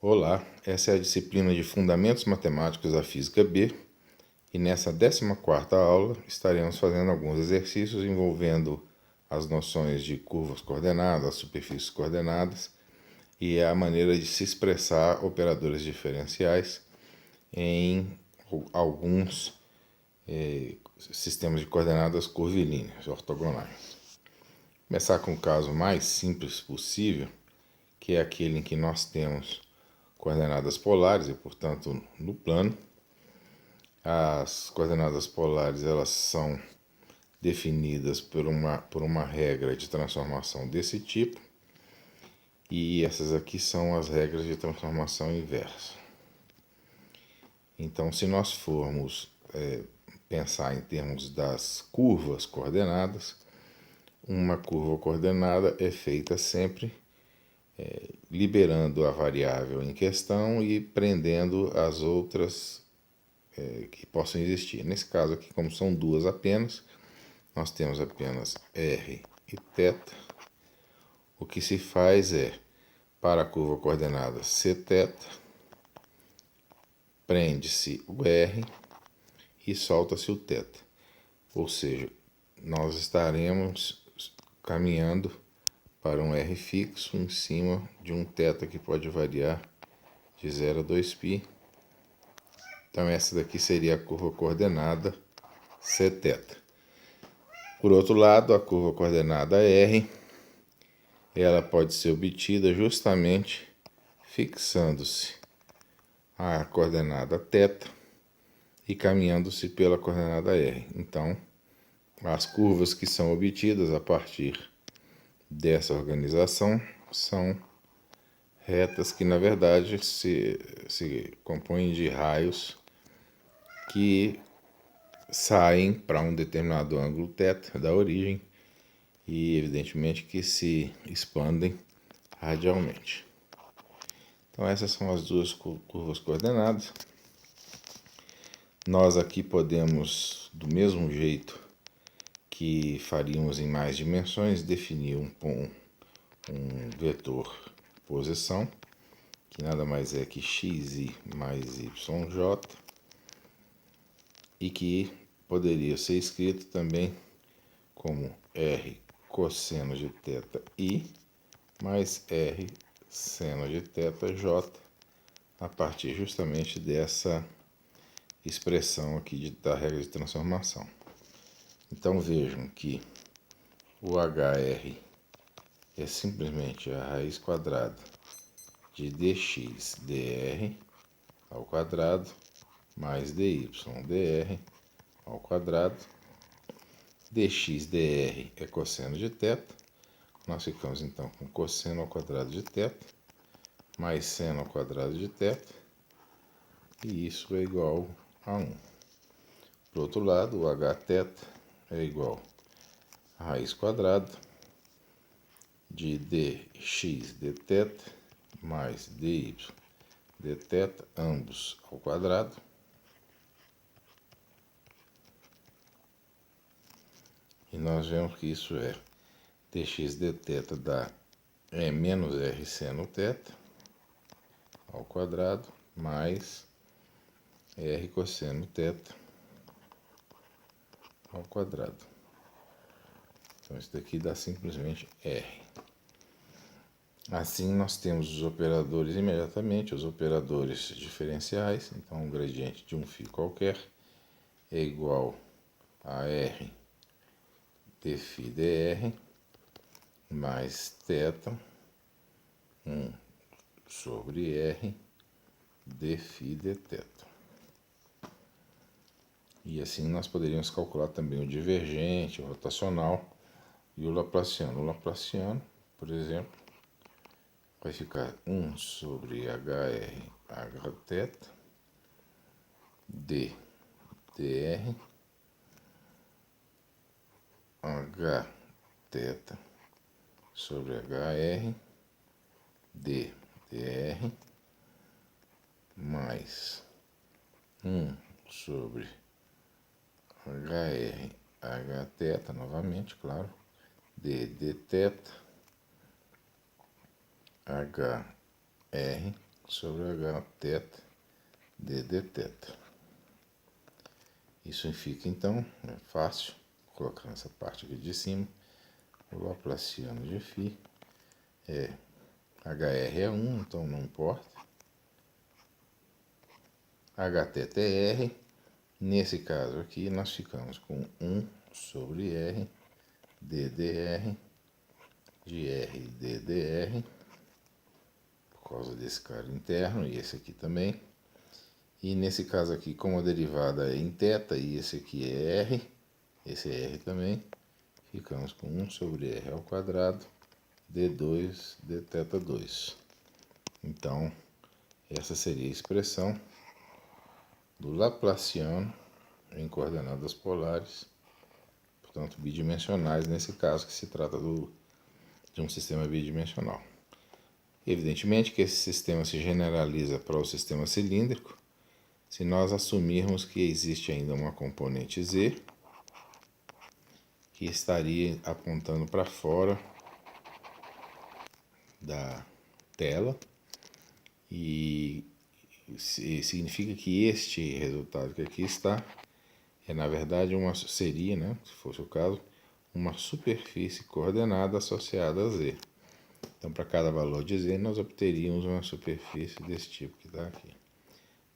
Olá, essa é a disciplina de Fundamentos Matemáticos da Física B e nessa 14ª aula estaremos fazendo alguns exercícios envolvendo as noções de curvas coordenadas, superfícies coordenadas e a maneira de se expressar operadores diferenciais em alguns sistemas de coordenadas curvilíneas, ortogonais. Começar com o caso mais simples possível, que é aquele em que nós temos coordenadas polares e, portanto, no plano. As coordenadas polares elas são definidas por uma regra de transformação desse tipo, e essas aqui são as regras de transformação inversa. Então, se nós formos pensar em termos das curvas coordenadas, uma curva coordenada é feita sempre liberando a variável em questão e prendendo as outras que possam existir. Nesse caso aqui, como são duas apenas, nós temos apenas r e θ. O que se faz é, para a curva coordenada cθ, prende-se o r e solta-se o θ. Ou seja, nós estaremos caminhando para um r fixo em cima de um θ que pode variar de 0 a 2π. Então essa daqui seria a curva coordenada cθ. Por outro lado, a curva coordenada r, ela pode ser obtida justamente fixando-se a coordenada θ e caminhando-se pela coordenada r. Então, as curvas que são obtidas a partir dessa organização são retas que, na verdade, se compõem de raios que saem para um determinado ângulo θ da origem e, evidentemente, que se expandem radialmente. Então, essas são as duas curvas coordenadas. Nós aqui podemos, do mesmo jeito que faríamos em mais dimensões, definir um vetor posição, que nada mais é que xi mais yj, e que poderia ser escrito também como r cosseno de θi mais r seno de θj, a partir justamente dessa expressão aqui da regra de transformação. Então vejam que o hr é simplesmente a raiz quadrada de dx dr ao quadrado mais dy dr ao quadrado. Dx dr é cosseno de θ. Nós ficamos então com cosseno ao quadrado de θ mais seno ao quadrado de θ, e isso é igual a 1. Por outro lado, o hθ é igual a raiz quadrada de dx dθ mais dy dθ, ambos ao quadrado, e nós vemos que isso é dx dθ dá menos r seno θ ao quadrado mais r cosseno θ ao quadrado. Então isso daqui dá simplesmente r. Assim nós temos os operadores imediatamente, os operadores diferenciais. Então o gradiente de um φ qualquer é igual a r dφ dr mais θ 1 sobre r dφ dθ. E assim nós poderíamos calcular também o divergente, o rotacional e o laplaciano. O laplaciano, por exemplo, vai ficar 1 sobre hr hθ d dr hθ sobre hr d dr mais 1 sobre hr hθ, novamente, claro, d dθ hr sobre H θ dd θ. Isso fica, então, é fácil, colocar essa parte aqui de cima. O Laplaciano de φ é HR é 1, então não importa. Hθ é R. Nesse caso aqui, nós ficamos com 1 sobre R ddr de R ddr, por causa desse cara interno, e esse aqui também. E nesse caso aqui, como a derivada é em θ, e esse aqui é R, esse é R também, ficamos com 1 sobre R ao quadrado d2 dθ2. Então, essa seria a expressão do Laplaciano em coordenadas polares, portanto bidimensionais, nesse caso que se trata de um sistema bidimensional. Evidentemente que esse sistema se generaliza para o sistema cilíndrico se nós assumirmos que existe ainda uma componente z que estaria apontando para fora da tela, e significa que este resultado que aqui está é, na verdade, seria, né, se fosse o caso, uma superfície coordenada associada a z. Então, para cada valor de z, nós obteríamos uma superfície desse tipo que está aqui.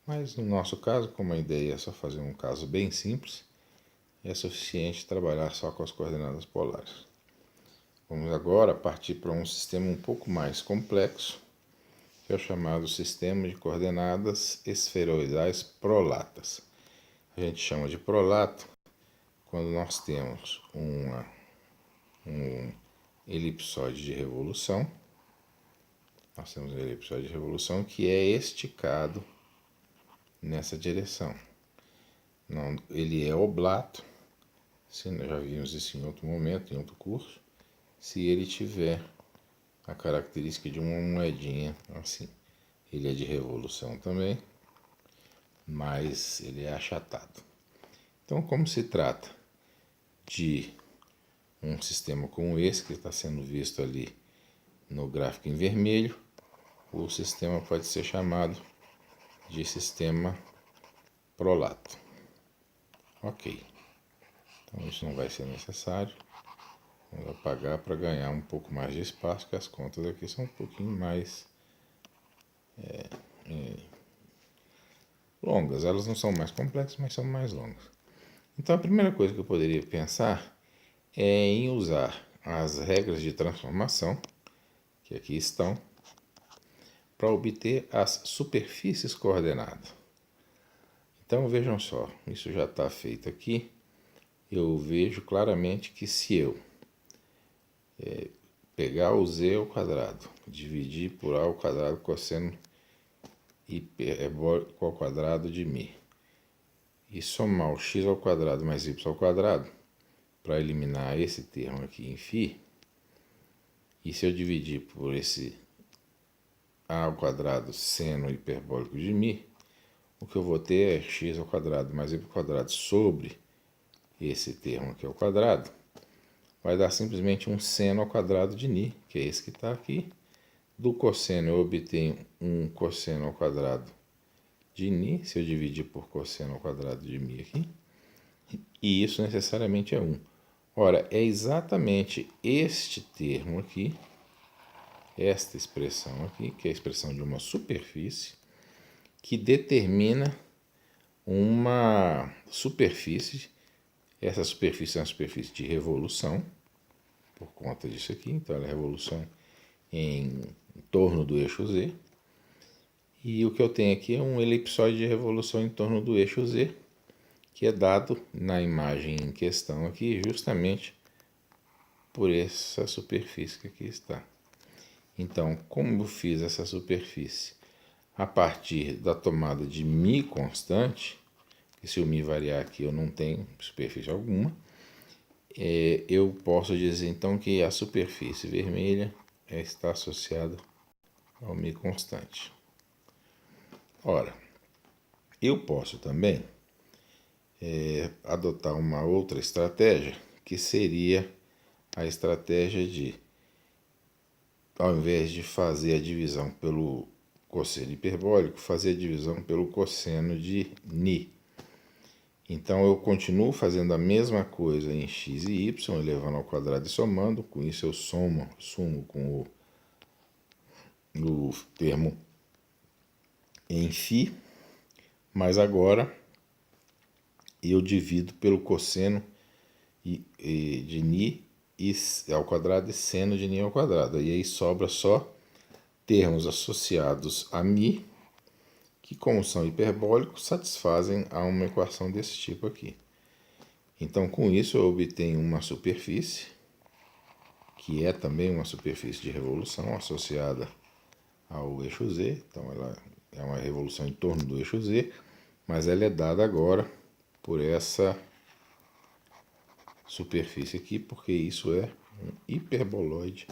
Mas, no nosso caso, como a ideia é só fazer um caso bem simples, é suficiente trabalhar só com as coordenadas polares. Vamos agora partir para um sistema um pouco mais complexo, que é o chamado sistema de coordenadas esferoidais prolatas. A gente chama de prolato quando nós temos um elipsoide de revolução. Nós temos um elipsoide de revolução que é esticado nessa direção. Não, ele é oblato, nós já vimos isso em outro momento, em outro curso, se ele tiver a característica de uma moedinha assim. Ele é de revolução também, mas ele é achatado. Então, como se trata de um sistema como esse, que está sendo visto ali no gráfico em vermelho, o sistema pode ser chamado de sistema prolato. Ok. Então, isso não vai ser necessário. Vamos apagar para ganhar um pouco mais de espaço, que as contas aqui são um pouquinho mais longas. Elas não são mais complexas, mas são mais longas. Então, a primeira coisa que eu poderia pensar é em usar as regras de transformação, que aqui estão, para obter as superfícies coordenadas. Então, vejam só, isso já está feito aqui. Eu vejo claramente que se eu pegar o z ao quadrado, dividir por a ao quadrado cosseno hiperbólico ao quadrado de μ, e somar o x ao quadrado mais y ao quadrado, para eliminar esse termo aqui em φ, e se eu dividir por esse a ao quadrado seno hiperbólico de μ, o que eu vou ter é x ao quadrado mais y ao quadrado sobre esse termo aqui ao quadrado, vai dar simplesmente um seno ao quadrado de νi, que é esse que está aqui. Do cosseno eu obtenho um cosseno ao quadrado de νi, se eu dividir por cosseno ao quadrado de μ aqui, e isso necessariamente é 1. Ora, é exatamente este termo aqui, esta expressão aqui, que é a expressão de uma superfície, que determina uma superfície. Essa superfície é uma superfície de revolução, por conta disso aqui, então ela é revolução em torno do eixo Z. E o que eu tenho aqui é um elipsoide de revolução em torno do eixo Z, que é dado na imagem em questão aqui justamente por essa superfície que aqui está. Então, como eu fiz essa superfície a partir da tomada de μ constante, que se o μ variar aqui eu não tenho superfície alguma, eu posso dizer então que a superfície vermelha está associada ao μ constante. Ora, eu posso também adotar uma outra estratégia, que seria a estratégia de, ao invés de fazer a divisão pelo cosseno hiperbólico, fazer a divisão pelo cosseno de ni. Então eu continuo fazendo a mesma coisa em x e y, elevando ao quadrado e somando. Com isso eu sumo com o termo em φ, mas agora eu divido pelo cosseno de ni ao quadrado e seno de ni ao quadrado. E aí sobra só termos associados a mi, que como são hiperbólicos, satisfazem a uma equação desse tipo aqui. Então com isso eu obtenho uma superfície, que é também uma superfície de revolução associada ao eixo z. Então ela é uma revolução em torno do eixo z, mas ela é dada agora por essa superfície aqui, porque isso é um hiperboloide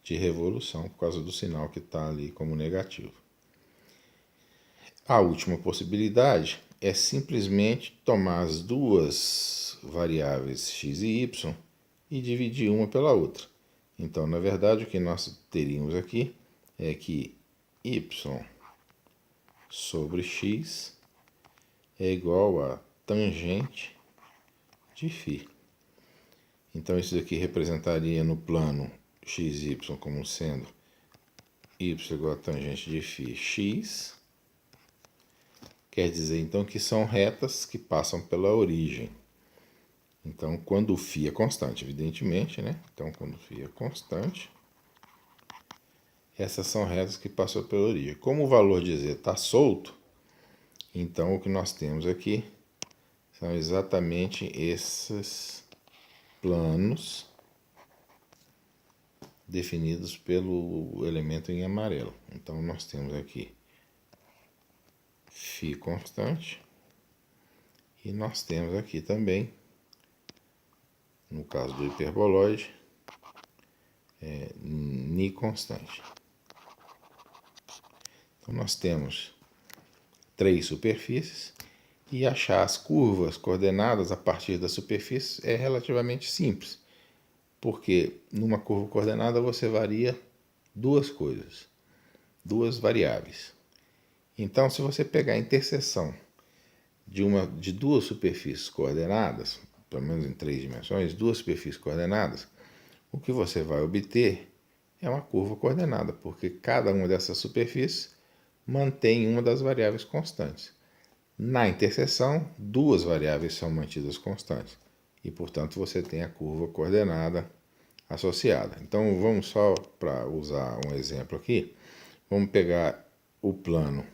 de revolução, por causa do sinal que está ali como negativo. A última possibilidade é simplesmente tomar as duas variáveis x e y e dividir uma pela outra. Então, na verdade, o que nós teríamos aqui é que y sobre x é igual a tangente de φ. Então isso daqui representaria no plano xy como sendo y igual a tangente de φ x. Quer dizer então que são retas que passam pela origem. Então quando o φ é constante, evidentemente, né? Então quando o φ é constante, essas são retas que passam pela origem. Como o valor de z está solto, então o que nós temos aqui são exatamente esses planos definidos pelo elemento em amarelo. Então nós temos aqui φ constante e nós temos aqui também, no caso do hiperboloide, ni constante. Então nós temos três superfícies e achar as curvas coordenadas a partir da superfície é relativamente simples, porque numa curva coordenada você varia duas coisas, duas variáveis. Então, se você pegar a interseção de duas superfícies coordenadas, pelo menos em 3 dimensões, duas superfícies coordenadas, o que você vai obter é uma curva coordenada, porque cada uma dessas superfícies mantém uma das variáveis constantes. Na interseção, duas variáveis são mantidas constantes e, portanto, você tem a curva coordenada associada. Então, vamos só para usar um exemplo aqui, vamos pegar o plano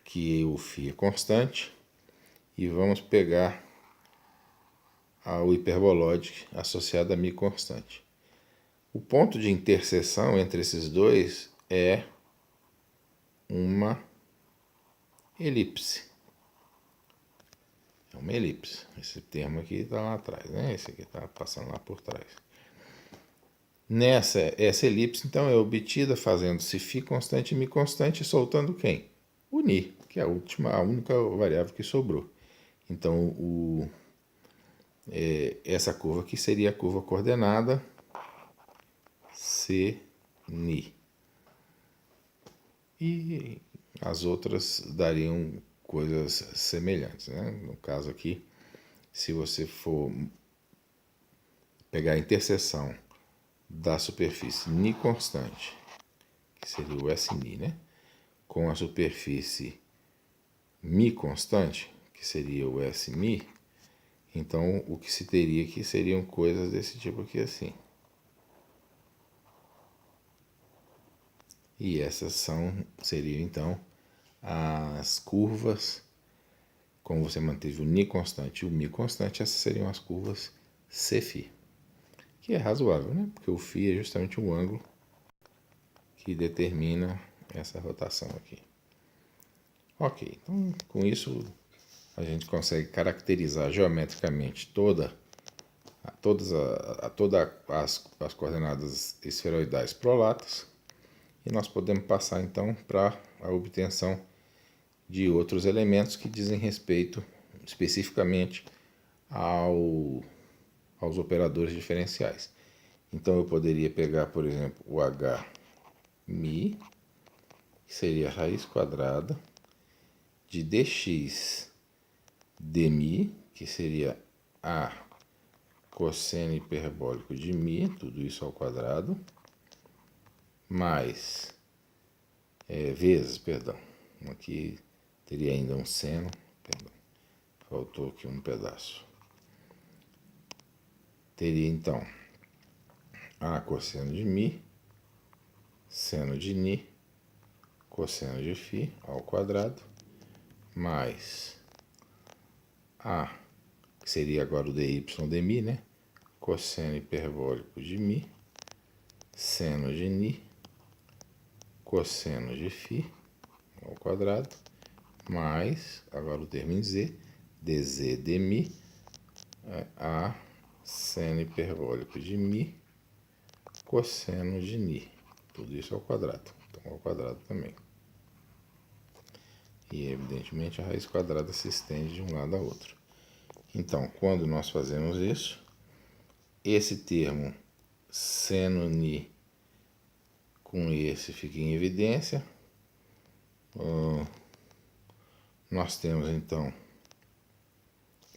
que o φ é constante e vamos pegar o hiperboloide associado a mi constante. O ponto de interseção entre esses dois é uma elipse. É uma elipse. Esse termo aqui está lá atrás, né? Esse aqui está passando lá por trás. Essa elipse, então, é obtida fazendo-se φ constante e mi constante, soltando quem? O ni, que é a única variável que sobrou. Então, essa curva aqui seria a curva coordenada C ni. E as outras dariam coisas semelhantes, né? No caso aqui, se você for pegar a interseção da superfície ni constante, que seria o S ni, né? Com a superfície mi constante, que seria o S mi, então o que se teria aqui seriam coisas desse tipo aqui assim. E essas seriam então as curvas, como você manteve o ni constante e o mi constante, essas seriam as curvas Cφ, que é razoável, né? Porque o φ é justamente o ângulo que determina essa rotação aqui. Ok, então com isso a gente consegue caracterizar geometricamente todas as coordenadas esferoidais prolatas, e nós podemos passar então para a obtenção de outros elementos que dizem respeito especificamente aos operadores diferenciais. Então eu poderia pegar, por exemplo, o h mi, que seria a raiz quadrada de dx dmi, que seria a cosseno hiperbólico de mi, tudo isso ao quadrado, mais, vezes, perdão, aqui teria ainda um seno, perdão, faltou aqui um pedaço. Teria então a cosseno de mi, seno de ni, cosseno de φ ao quadrado, mais a, que seria agora o dy dmi, né? Cosseno hiperbólico de mi, seno de ni, cosseno de φ ao quadrado, mais, agora o termo em z, dz dmi, a seno hiperbólico de mi, cosseno de ni. Tudo isso ao quadrado. Então, ao quadrado também. E, evidentemente, a raiz quadrada se estende de um lado a outro. Então, quando nós fazemos isso, esse termo seno ni com esse fica em evidência. Nós temos, então,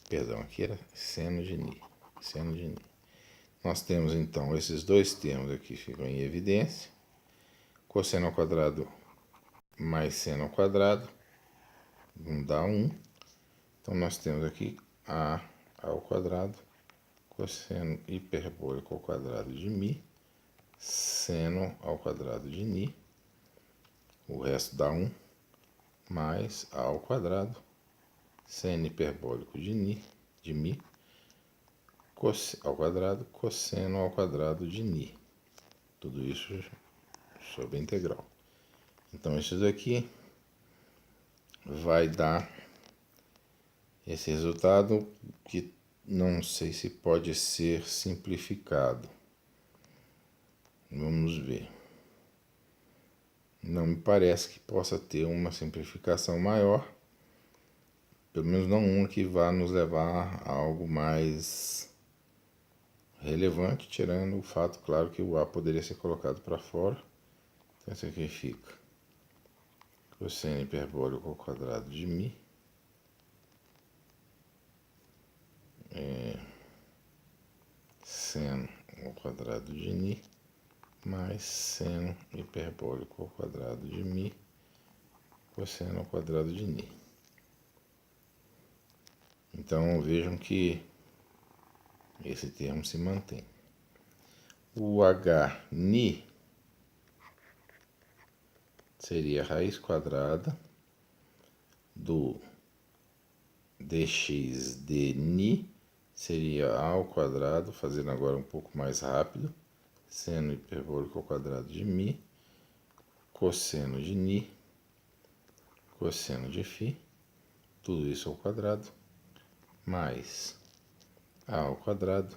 perdão, aqui era seno de ni. Nós temos, então, esses dois termos aqui ficam em evidência. Cosseno ao quadrado mais seno ao quadrado, vamos dar 1. Então, nós temos aqui a ao quadrado, cosseno hiperbólico ao quadrado de mi, seno ao quadrado de ni, o resto dá 1, mais a ao quadrado, seno hiperbólico de mi, ao quadrado, cosseno ao quadrado de ni. Tudo isso sobre a integral. Então, isso daqui vai dar esse resultado que não sei se pode ser simplificado. Vamos ver. Não me parece que possa ter uma simplificação maior, pelo menos não uma que vá nos levar a algo mais relevante, tirando o fato, claro, que o a poderia ser colocado para fora. Então, isso aqui fica cosseno hiperbólico ao quadrado de mi, seno ao quadrado de ni, mais seno hiperbólico ao quadrado de mi, cosseno ao quadrado de ni. Então, vejam que esse termo se mantém. O h ni seria a raiz quadrada do dx de ni, seria a ao quadrado, fazendo agora um pouco mais rápido, seno hiperbólico ao quadrado de mi, cosseno de ni, cosseno de φ, tudo isso ao quadrado, mais a ao quadrado,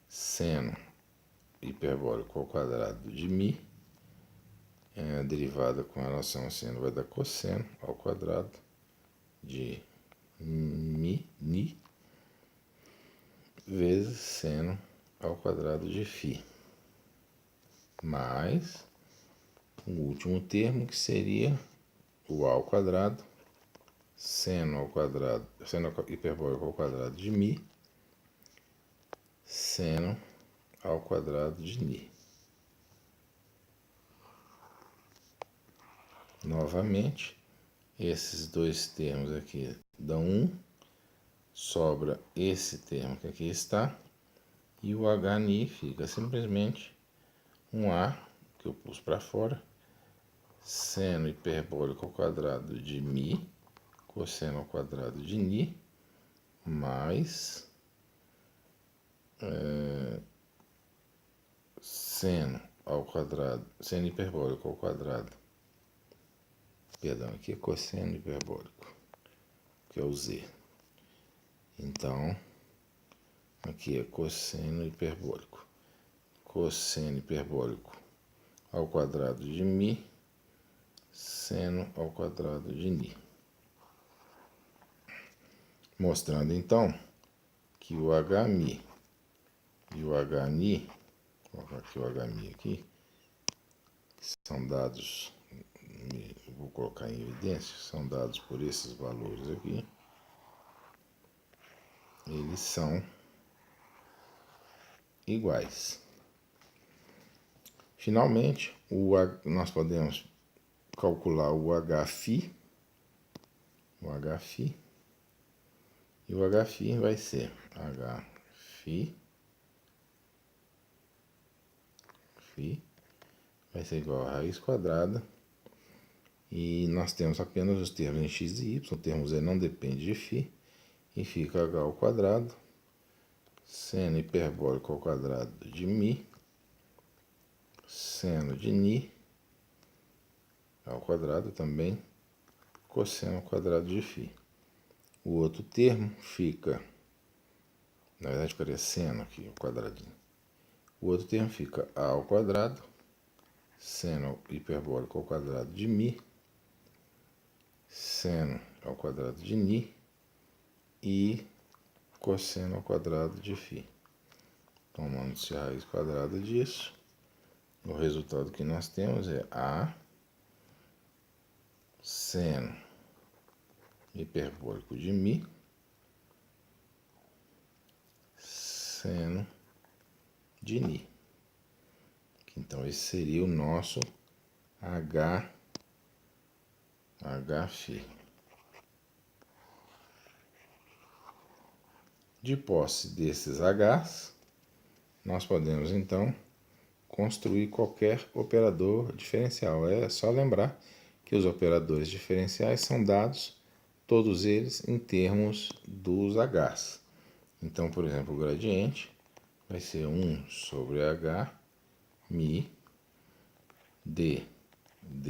seno hiperbólico ao quadrado de mi, a derivada com relação ao seno vai dar cosseno ao quadrado de ni, vezes seno ao quadrado de φ, mais o último termo, que seria o a ao quadrado, seno hiperbólico ao quadrado de mi, seno ao quadrado de ni. Novamente, esses dois termos aqui dão 1, sobra esse termo que aqui está, e o HNI fica simplesmente um A, que eu pus para fora, seno hiperbólico ao quadrado de mi, cosseno ao quadrado de ni, mais seno ao quadrado, seno hiperbólico ao quadrado, perdão, aqui é cosseno hiperbólico, que é o z. Então, aqui é cosseno hiperbólico ao quadrado de mi, seno ao quadrado de ni. Mostrando então que o HMi e o HNi, vou colocar aqui o HMi aqui, que são dados vou colocar em evidência, são dados por esses valores aqui, eles são iguais. Finalmente, nós podemos calcular o Hφ, e o Hφ vai ser Hφ vai ser igual a raiz quadrada, e nós temos apenas os termos em x e y, o termo z não depende de φ, e fica h ao quadrado, seno hiperbólico ao quadrado de μ, seno de ni ao quadrado também, cosseno ao quadrado de φ. O outro termo fica, na verdade ficaria seno aqui, o quadradinho. O outro termo fica a ao quadrado, seno hiperbólico ao quadrado de μ, seno ao quadrado de ni e cosseno ao quadrado de φ. Tomando-se a raiz quadrada disso, o resultado que nós temos é a seno hiperbólico de μ, seno de ni. Então, esse seria o nosso Hφ. De posse desses H's, nós podemos, então, construir qualquer operador diferencial. É só lembrar que os operadores diferenciais são dados, todos eles, em termos dos H's. Então, por exemplo, o gradiente vai ser 1 sobre H mi d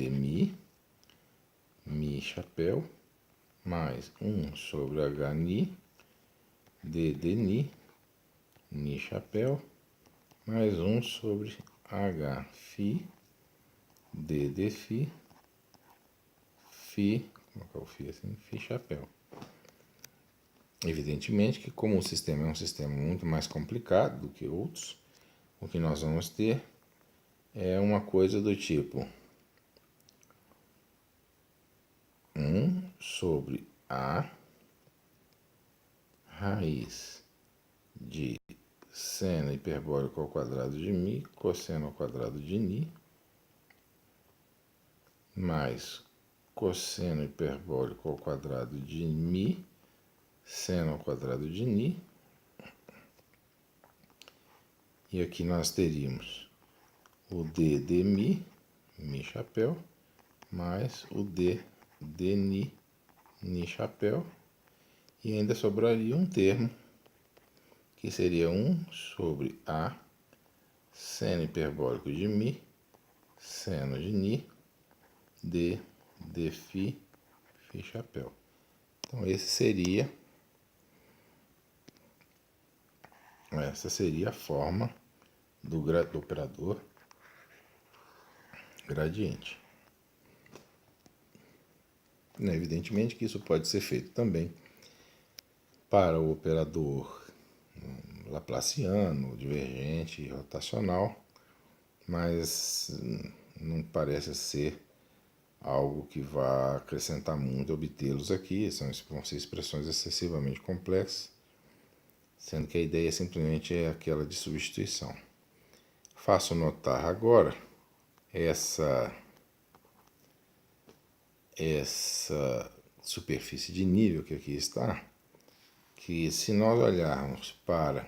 mi, mi chapéu, mais 1 sobre H ni, d ni chapéu, mais 1 sobre H φ, d φ, como é que é o φ assim? Φ chapéu. Evidentemente que como o sistema é um sistema muito mais complicado do que outros, o que nós vamos ter é uma coisa do tipo 1 sobre A raiz de seno hiperbólico ao quadrado de μ, cosseno ao quadrado de ni, mais cosseno hiperbólico ao quadrado de μ, seno ao quadrado de ni. E aqui nós teríamos o d mi, mi chapéu, mais o d ni chapéu. E ainda sobraria um termo, que seria 1 sobre A seno hiperbólico de μ, seno de ni, d φ, φ chapéu. Então, essa seria a forma do operador gradiente. Evidentemente que isso pode ser feito também para o operador laplaciano, divergente e rotacional, mas não parece ser algo que vá acrescentar muito obtê-los aqui, vão ser expressões excessivamente complexas, sendo que a ideia simplesmente é aquela de substituição. Faço notar agora essa superfície de nível que aqui está, que se nós olharmos para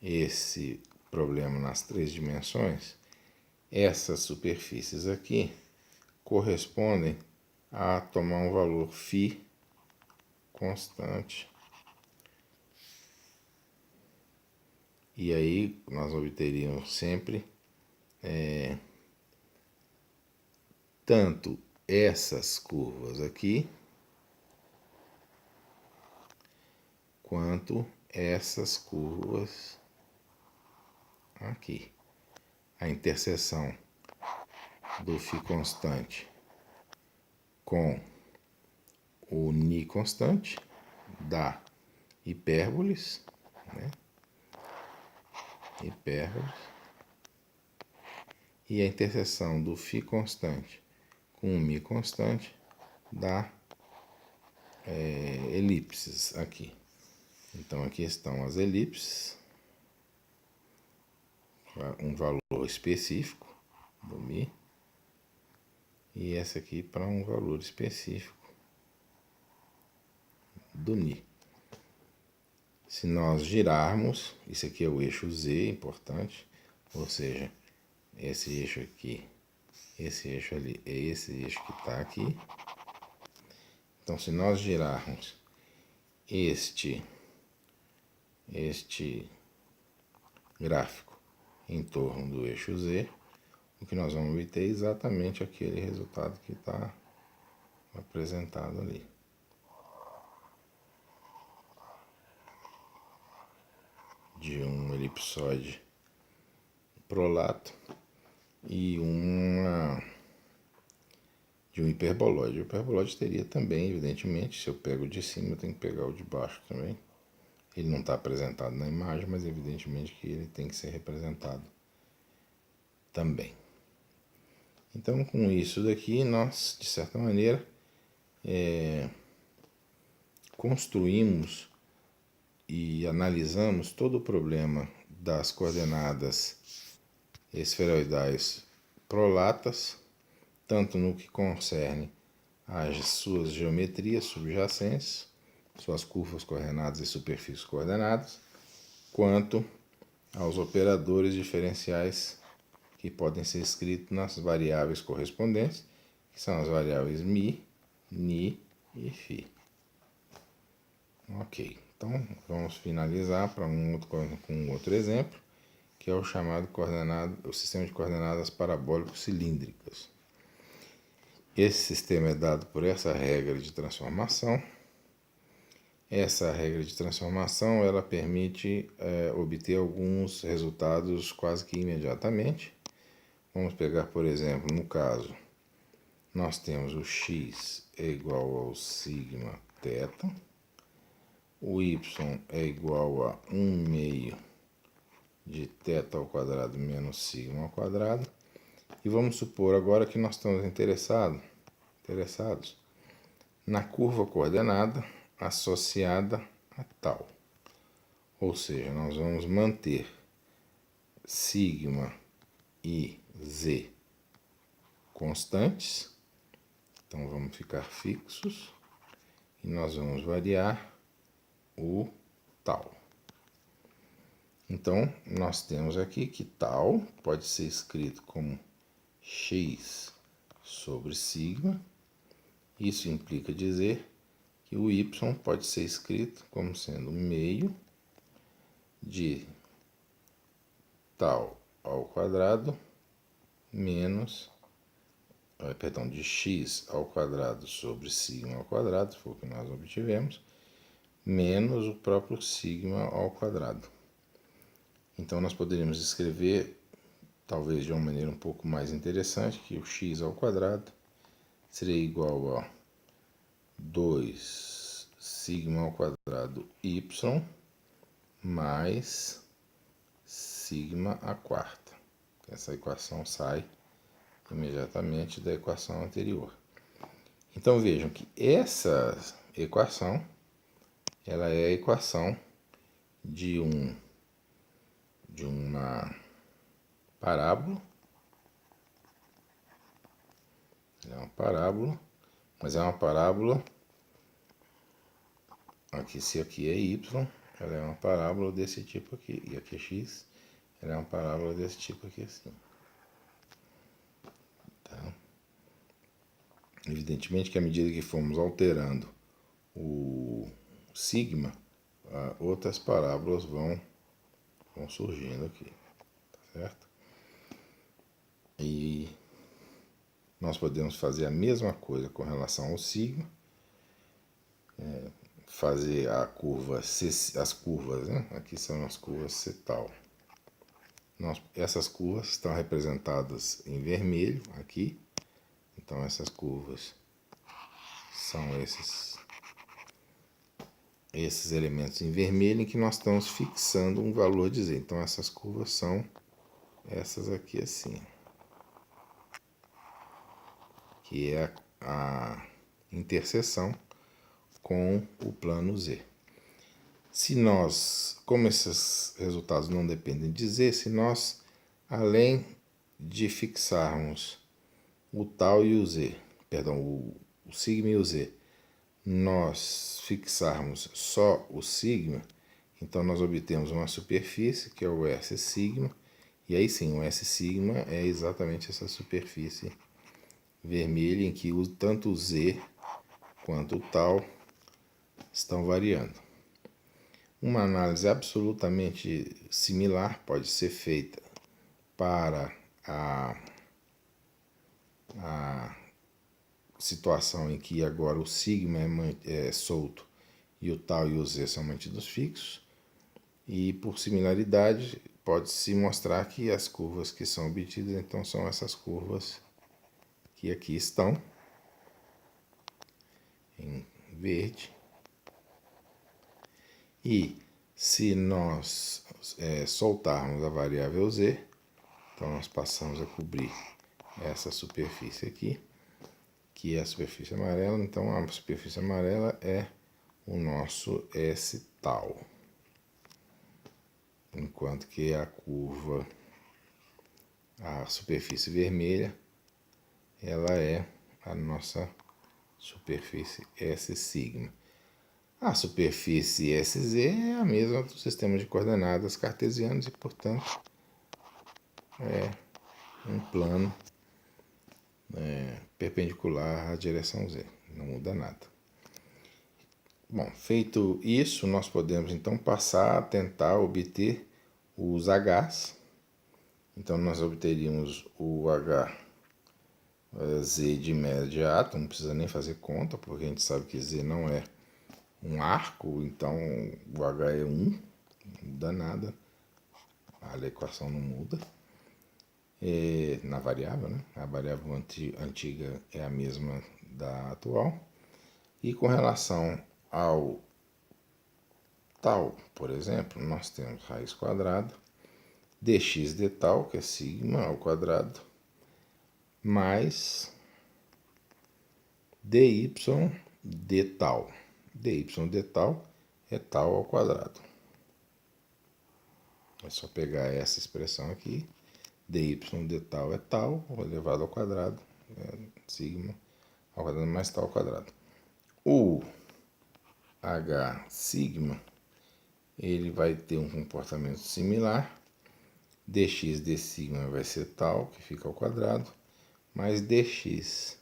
esse problema nas 3 dimensões, essas superfícies aqui correspondem a tomar um valor φ constante. E aí nós obteríamos sempre tanto essas curvas aqui, quanto essas curvas aqui. A interseção do φ constante com o ni constante dá hipérboles, né? Hipérboles. E a interseção do φ constante com μ constante, dá elipses aqui. Então, aqui estão as elipses, um valor específico do μ, e essa aqui para um valor específico do Ni. Se nós girarmos, isso aqui é o eixo Z, importante, ou seja, esse eixo aqui, esse eixo ali, é esse eixo que está aqui. Então, se nós girarmos este gráfico em torno do eixo Z, o que nós vamos obter é exatamente aquele resultado que está apresentado ali. De um elipsoide prolato e de um hiperboloide. O hiperboloide teria também, evidentemente, se eu pego o de cima, eu tenho que pegar o de baixo também. Ele não está apresentado na imagem, mas evidentemente que ele tem que ser representado também. Então, com isso daqui, nós, de certa maneira, construímos e analisamos todo o problema das coordenadas esferoidais prolatas, tanto no que concerne às suas geometrias subjacentes, suas curvas coordenadas e superfícies coordenadas, quanto aos operadores diferenciais que podem ser escritos nas variáveis correspondentes, que são as variáveis Mi, Ni e Fi. Ok, então vamos finalizar com um outro exemplo, que é o chamado o sistema de coordenadas parabólicos cilíndricas. Esse sistema é dado por essa regra de transformação. Essa regra de transformação ela permite obter alguns resultados quase que imediatamente. Vamos pegar, por exemplo, no caso, nós temos o x é igual ao sigma θ, o y é igual a 1/2 de θ ao quadrado menos sigma ao quadrado. E vamos supor agora que nós estamos interessados na curva coordenada associada a tal. Ou seja, nós vamos manter sigma e z constantes. Então, vamos ficar fixos e nós vamos variar o tal. Então, nós temos aqui que tal pode ser escrito como x sobre sigma. Isso implica dizer que o y pode ser escrito como sendo meio de tal ao quadrado menos, de x ao quadrado sobre sigma ao quadrado, foi o que nós obtivemos, menos o próprio sigma ao quadrado. Então, nós poderíamos escrever, talvez de uma maneira um pouco mais interessante, que o x ao quadrado seria igual a 2 sigma ao quadrado y mais sigma à quarta. Essa equação sai imediatamente da equação anterior. Então, vejam que essa equação ela é a equação de uma parábola. É uma parábola, mas é uma parábola, aqui, se aqui é y, ela é uma parábola desse tipo aqui, e aqui é x, ela é uma parábola desse tipo aqui assim. Tá? Evidentemente que à medida que formos alterando o sigma, outras parábolas vão surgindo aqui, tá certo? E nós podemos fazer a mesma coisa com relação ao sigma, fazer a curva, as curvas, né? Aqui são as curvas setal. Essas curvas estão representadas em vermelho aqui, então essas curvas são esses elementos em vermelho em que nós estamos fixando um valor de z. Então essas curvas são essas aqui assim, que é a interseção com o plano Z. Como esses resultados não dependem de Z, se nós, além de fixarmos o tal e o Z, perdão, o sigma e o Z, nós fixarmos só o sigma, então nós obtemos uma superfície, que é o S sigma, e aí sim, o S sigma é exatamente essa superfície vermelha em que tanto o Z quanto o tal estão variando. Uma análise absolutamente similar pode ser feita para a situação em que agora o sigma é solto e o tal e o Z são mantidos fixos. E por similaridade, pode-se mostrar que as curvas que são obtidas, então, são essas curvas que aqui estão, em verde. E se nós soltarmos a variável Z, então nós passamos a cobrir essa superfície aqui, que é a superfície amarela. Então a superfície amarela é o nosso S tal, enquanto que a superfície vermelha, ela é a nossa superfície S sigma. A superfície SZ é a mesma do sistema de coordenadas cartesianos e, portanto, é um plano perpendicular à direção Z. Não muda nada. Bom, feito isso, nós podemos então passar a tentar obter os H's. Então, nós obteríamos o Z de imediato, não precisa nem fazer conta, porque a gente sabe que Z não é um arco, então o H é 1, não muda nada, a equação não muda. Na variável, né? A variável antiga é a mesma da atual. E com relação ao tal, por exemplo, nós temos raiz quadrada dx de tal, que é sigma ao quadrado, mais dy de tal. dy de tal é tal ao quadrado. É só pegar essa expressão aqui. dy de tal é tal, elevado ao quadrado, sigma ao quadrado mais tal ao quadrado. O H sigma, ele vai ter um comportamento similar. Dx de sigma vai ser tal, que fica ao quadrado, mais dx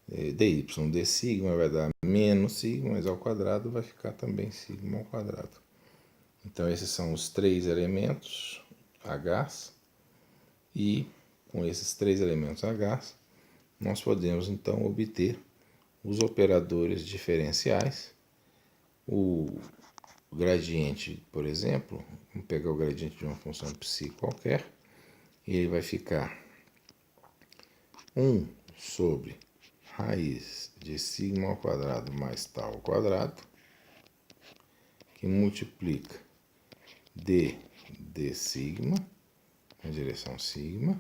dy de sigma vai dar menos sigma, mas ao quadrado vai ficar também sigma ao quadrado. Então esses são os três elementos H's, e com esses três elementos H's, nós podemos então obter os operadores diferenciais. O gradiente, por exemplo, vamos pegar o gradiente de uma função psi qualquer, e ele vai ficar 1 sobre raiz de sigma ao quadrado mais tal ao quadrado, que multiplica d de sigma, na direção sigma,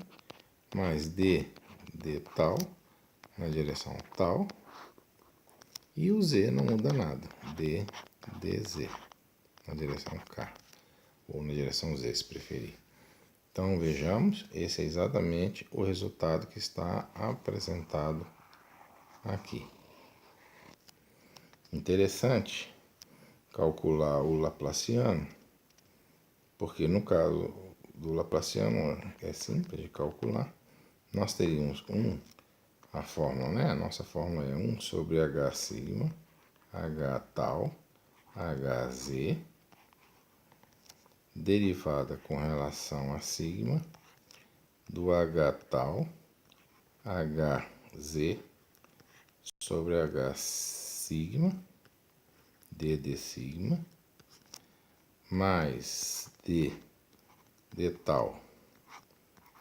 mais d de tal, na direção tal, e o z não muda nada, d dz, na direção k, ou na direção z, se preferir. Então, vejamos, esse é exatamente o resultado que está apresentado aqui. Interessante calcular o Laplaciano, porque no caso do Laplaciano é simples de calcular. Nós teríamos a fórmula, né? A nossa fórmula é 1 sobre h sigma, h tal, hz, derivada com relação a sigma, do h tal, hz, sobre h sigma, d de sigma, mais d de tal,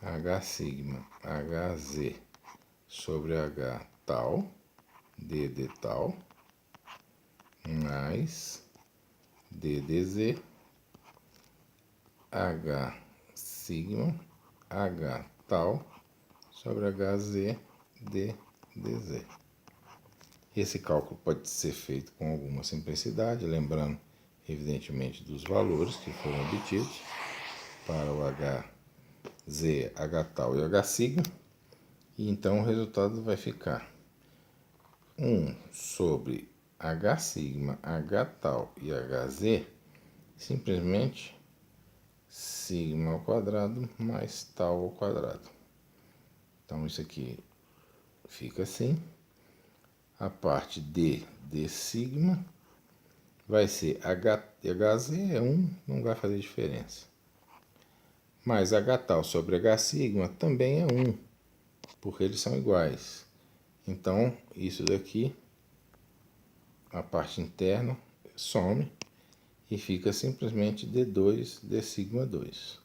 h sigma, hz, sobre h tal, d de tal, mais d de z, h sigma, h tal, sobre hz, d dz. Esse cálculo pode ser feito com alguma simplicidade, lembrando, evidentemente, dos valores que foram obtidos para o Hz, Htal e Hσ. E então o resultado vai ficar 1 sobre Hσ, Htal e Hz, simplesmente sigma ao quadrado mais tal ao quadrado. Então isso aqui fica assim. A parte d sigma vai ser Hz é 1, não vai fazer diferença. Mas Htal sobre Hσ também é 1, porque eles são iguais. Então isso daqui, a parte interna, some e fica simplesmente d2 d sigma 2.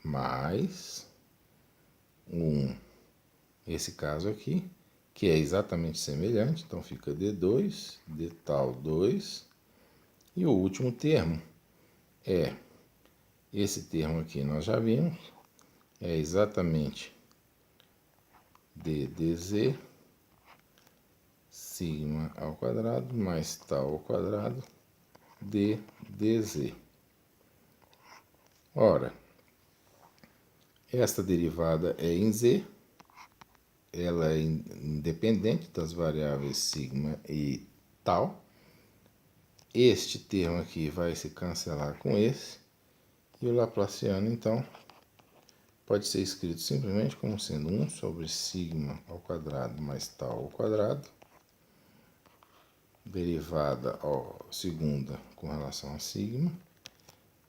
Mais esse caso aqui, que é exatamente semelhante, então fica d2, d tal 2, e o último termo é, esse termo aqui nós já vimos, é exatamente ddz, sigma ao quadrado, mais tal ao quadrado, ddz. Ora, esta derivada é em z, ela é independente das variáveis sigma e tal. Este termo aqui vai se cancelar com esse, e o Laplaciano, então, pode ser escrito simplesmente como sendo 1 sobre sigma ao quadrado mais tal ao quadrado, derivada segunda com relação a sigma,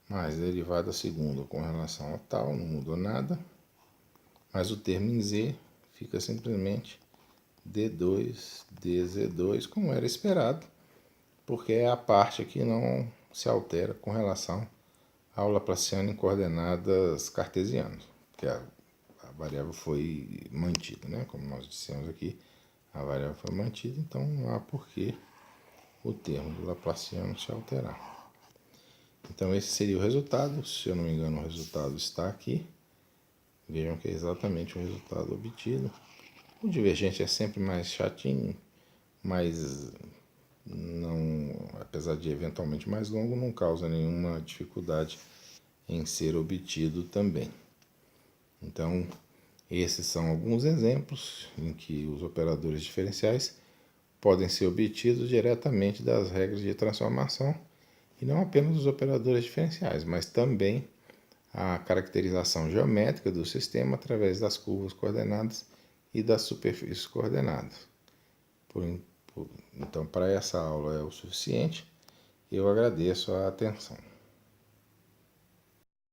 mais derivada segunda com relação a tal, não mudou nada, mas o termo em z fica simplesmente d2, dz2, como era esperado, porque é a parte que não se altera com relação ao Laplaciano em coordenadas cartesianas, que a variável foi mantida, né? Como nós dissemos aqui, a variável foi mantida, então não há por que o termo do Laplaciano se alterar. Então esse seria o resultado, se eu não me engano o resultado está aqui. Vejam que é exatamente o resultado obtido. O divergente é sempre mais chatinho, mas não, apesar de eventualmente mais longo, não causa nenhuma dificuldade em ser obtido também. Então, esses são alguns exemplos em que os operadores diferenciais podem ser obtidos diretamente das regras de transformação, e não apenas os operadores diferenciais, mas também a caracterização geométrica do sistema através das curvas coordenadas e das superfícies coordenadas. Então, para essa aula é o suficiente. Eu agradeço a atenção.